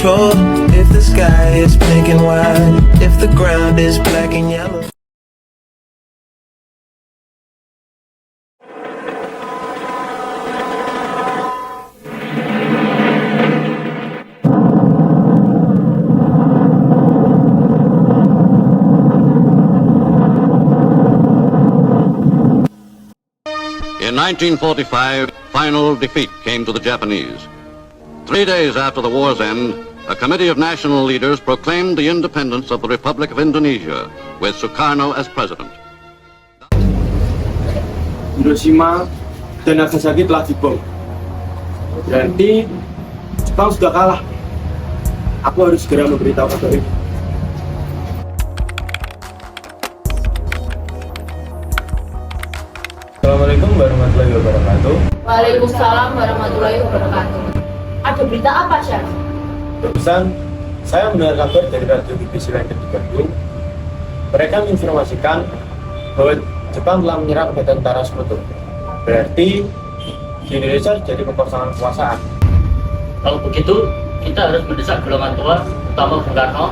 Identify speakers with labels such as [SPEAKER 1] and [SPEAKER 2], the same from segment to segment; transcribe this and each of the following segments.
[SPEAKER 1] control. If the sky is pink and white, if the ground is black and yellow.
[SPEAKER 2] In 1945, final defeat came to the Japanese. 3 days after the war's end, a committee of national leaders proclaimed the independence of the Republic of Indonesia, with Sukarno as president.
[SPEAKER 3] Hiroshima dan Nagasaki telah dibom. Berarti Jepang sudah kalah. Aku harus segera memberitahu kabar ini. Assalamualaikum warahmatullahi wabarakatuh.
[SPEAKER 4] Waalaikumsalam warahmatullahi wabarakatuh. Ada berita apa, Syah?
[SPEAKER 3] Barusan saya mendengar kabar dari radio BBC London di Bandung. Mereka menginformasikan bahwa Jepang telah menyerang ke tentara Sekutu. Berarti di Indonesia terjadi kekosongan kekuasaan.
[SPEAKER 5] Kalau begitu, kita harus mendesak golongan tua, utama Bung Karno,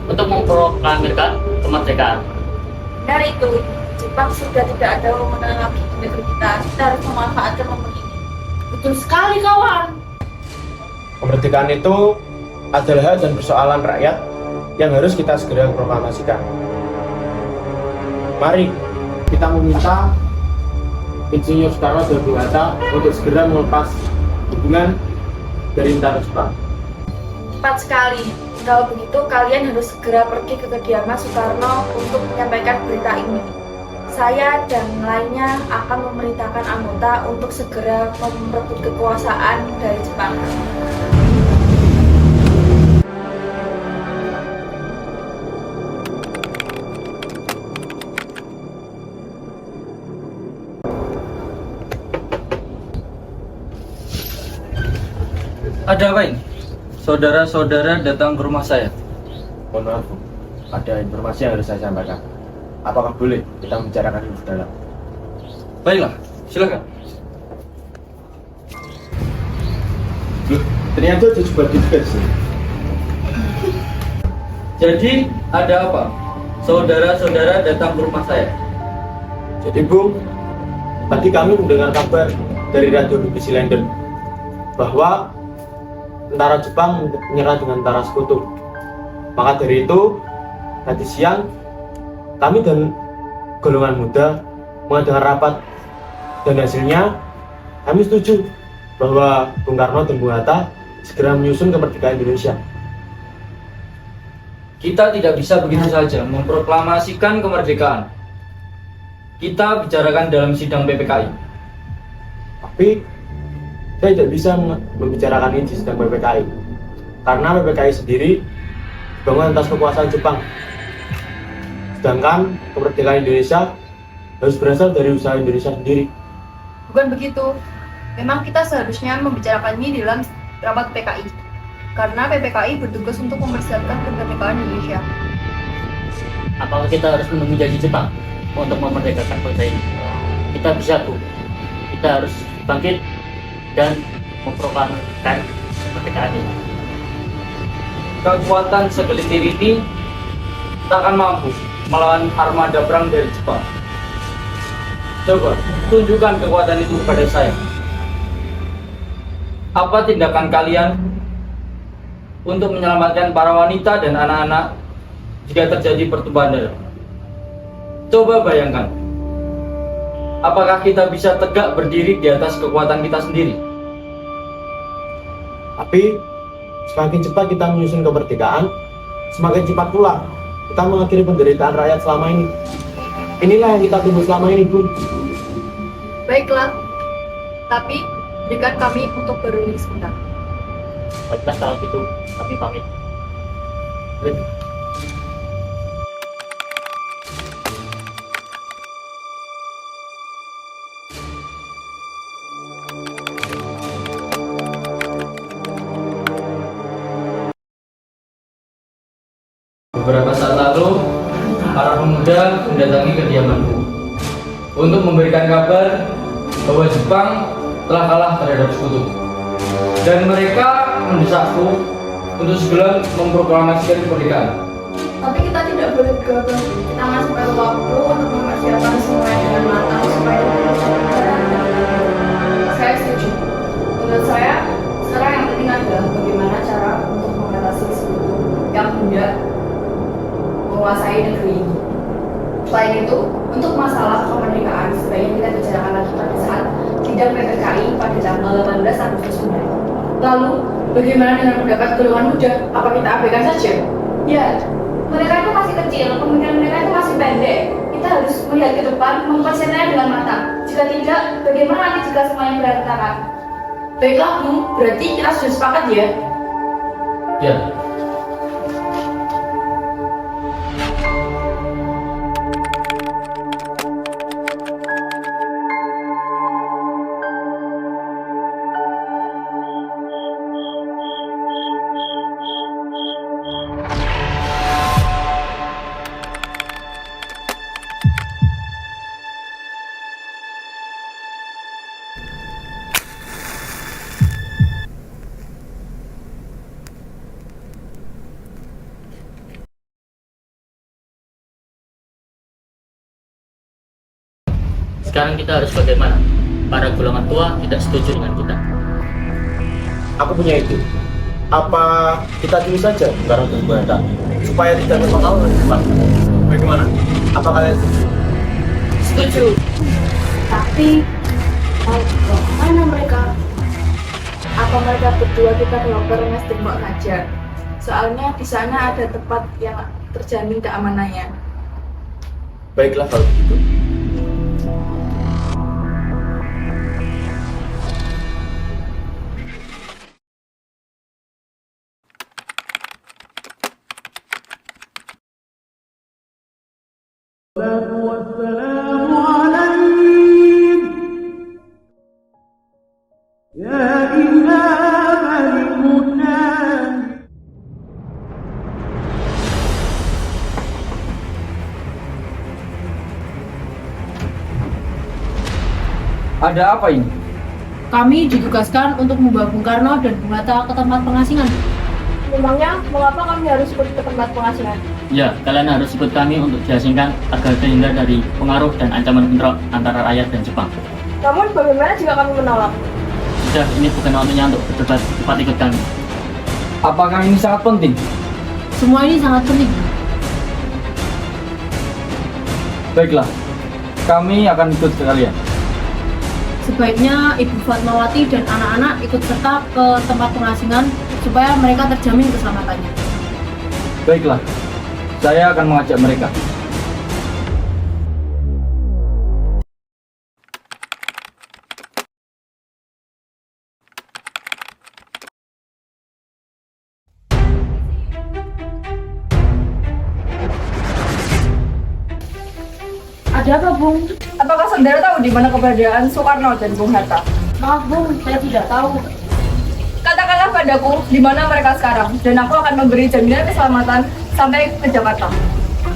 [SPEAKER 5] untuk memproklamirkan kemerdekaan.
[SPEAKER 4] Benar itu, Jepang sudah tidak ada wewenang lagi di negeri kita. Kita harus memanfaatkan momen ini. Betul sekali, kawan.
[SPEAKER 3] Kemerdekaan itu adalah hak dan persoalan rakyat yang harus kita segera proklamasikan. Mari kita meminta Insinyur Soekarno dan Bung Hatta untuk segera melepas hubungan dari tentara Jepang.
[SPEAKER 4] Tepat sekali. Kalau begitu, kalian harus segera pergi ke kediaman Soekarno untuk menyampaikan berita ini. Saya dan lainnya akan memerintahkan anggota untuk segera merebut kekuasaan dari Jepang.
[SPEAKER 6] Ada apa ini? Saudara-saudara datang ke rumah saya.
[SPEAKER 3] Mohon maaf, Bu. Ada informasi yang harus saya sampaikan. Apakah boleh kita membicarakan lebih dalam?
[SPEAKER 6] Baiklah, silakan.
[SPEAKER 3] Loh, ternyata ada sebuah diversi.
[SPEAKER 6] Jadi, ada apa? Saudara-saudara datang ke rumah saya.
[SPEAKER 3] Jadi, Bung, tadi kami mendengar kabar dari radio BBC London bahwa tentara Jepang menyerang dengan tentara Sekutu. Maka dari itu, tadi siang kami dan golongan muda mengadakan rapat, dan hasilnya kami setuju bahwa Bung Karno dan Bung Hatta segera menyusun kemerdekaan Indonesia.
[SPEAKER 6] Kita tidak bisa begitu saja memproklamasikan kemerdekaan. Kita bicarakan dalam sidang PPKI.
[SPEAKER 3] Tapi saya tidak bisa membicarakan ini di sidang PPKI karena PPKI sendiri dibangun atas kekuasaan Jepang, sedangkan kemerdekaan Indonesia harus berasal dari usaha Indonesia sendiri.
[SPEAKER 4] Bukan begitu. Memang kita seharusnya membicarakan ini dalam rapat PKI, karena PPKI bertugas untuk mempersiapkan kemerdekaan Indonesia.
[SPEAKER 5] Apakah kita harus menunggu janji Jepang untuk memerdekakan bangsa ini? Kita bisa, Bu. Kita harus bangkit dan memproklamasikan kemerdekaan ini.
[SPEAKER 6] Kekuatan segelintir ini tak akan mampu melawan armada perang dari Jepang. Coba tunjukkan kekuatan itu kepada saya. Apa tindakan kalian untuk menyelamatkan para wanita dan anak-anak jika terjadi pertumpahan darah? Coba bayangkan, apakah kita bisa tegak berdiri di atas kekuatan kita sendiri?
[SPEAKER 3] Tapi semakin cepat kita menyusun kemerdekaan, semakin cepat pula kita mengakhiri penderitaan rakyat selama ini. Inilah yang kita tunggu selama ini, Bung.
[SPEAKER 4] Baiklah, tapi berikan kami untuk berunding sebentar.
[SPEAKER 5] Baiklah kalau gitu, kami pamit.
[SPEAKER 6] Beberapa saat lalu, para pemuda mendatangi kediamanku untuk memberikan kabar bahwa Jepang telah kalah terhadap Sekutu, dan mereka mendesakku untuk segera memproklamasikan kemerdekaan.
[SPEAKER 4] Tapi kita tidak boleh gegabah. Kita masih perlu waktu untuk mempersiapkan semuanya dengan matang supaya negara. Saya setuju. Menurut saya, sekarang yang penting adalah bagaimana cara untuk mengatasi sekutu yang hendak menguasai negeri ini. Selain itu, untuk masalah kemerdekaan, sebaiknya kita bicarakan lagi pada saat sidang PPKI pada tanggal 18 Agustus mendatang. Lalu, bagaimana dengan pendapat golongan muda? Apa kita abaikan saja? Ya, mereka itu masih kecil, pemikiran mereka itu masih pendek. Kita harus melihat ke depan, mempersiapkannya dengan matang. Jika tidak, bagaimana nanti jika semuanya berantakan? Baiklah, Bu. Berarti kita sudah sepakat ya?
[SPEAKER 6] Ya.
[SPEAKER 5] Sekarang kita harus bagaimana? Para golongan tua tidak setuju dengan kita.
[SPEAKER 3] Aku punya ide. Apa kita tulis saja Bung dan Bu Hatta supaya tidak terpengaruh oleh Jepang? Bagaimana? Apa kalian setuju?
[SPEAKER 4] Setuju. Tapi, mana mereka? Apa mereka berdua kita ke Rengas Dengklok saja? Soalnya di sana ada tempat yang terjamin keamanannya.
[SPEAKER 3] Baiklah kalau begitu.
[SPEAKER 6] Ada apa ini?
[SPEAKER 7] Kami ditugaskan untuk membawa Bung Karno dan Bung Hatta ke tempat pengasingan.
[SPEAKER 4] Memangnya, mengapa kami harus pergi ke tempat pengasingan?
[SPEAKER 5] Ya, kalian harus ikut kami untuk diasingkan agar terhindar dari pengaruh dan ancaman bentrok antara rakyat dan Jepang.
[SPEAKER 4] Namun, bagaimana jika kami menolak?
[SPEAKER 5] Sudah, ini bukan waktunya untuk berdebat, cepat ikut kami.
[SPEAKER 6] Apakah ini sangat penting?
[SPEAKER 7] Semua ini sangat penting.
[SPEAKER 6] Baiklah, kami akan ikut sekalian.
[SPEAKER 7] Sebaiknya Ibu Fatmawati dan anak-anak ikut serta ke tempat pengasingan supaya mereka terjamin keselamatannya.
[SPEAKER 6] Baiklah, saya akan mengajak mereka.
[SPEAKER 7] Ada apa, Bung?
[SPEAKER 4] Apakah saudara tahu di mana keberadaan Soekarno dan Bung Hatta?
[SPEAKER 7] Maaf, Bung, saya tidak tahu.
[SPEAKER 4] Katakanlah padaku di mana mereka sekarang, dan aku akan memberi jaminan keselamatan sampai ke Jakarta.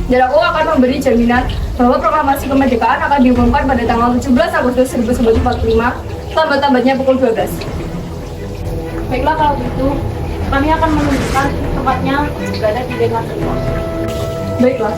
[SPEAKER 4] Dan aku akan memberi jaminan bahwa proklamasi kemerdekaan akan diumumkan pada tanggal 17 Agustus 1945, lambat-lambatnya pukul 12.
[SPEAKER 7] Baiklah kalau gitu, kami akan menunjukkan tempatnya berada di Rengas Dengklok.
[SPEAKER 4] Baiklah.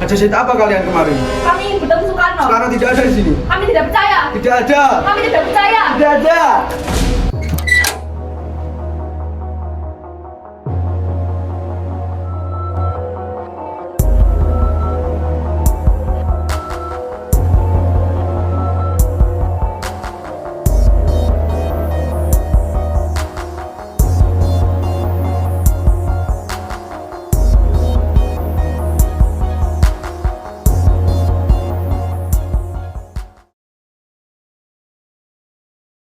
[SPEAKER 8] Kejadian apa kalian kemarin?
[SPEAKER 4] Kami bertemu Soekarno.
[SPEAKER 8] Sekarang tidak ada di sini.
[SPEAKER 4] Kami tidak percaya.
[SPEAKER 8] Tidak ada.
[SPEAKER 4] Kami tidak percaya.
[SPEAKER 8] Tidak ada.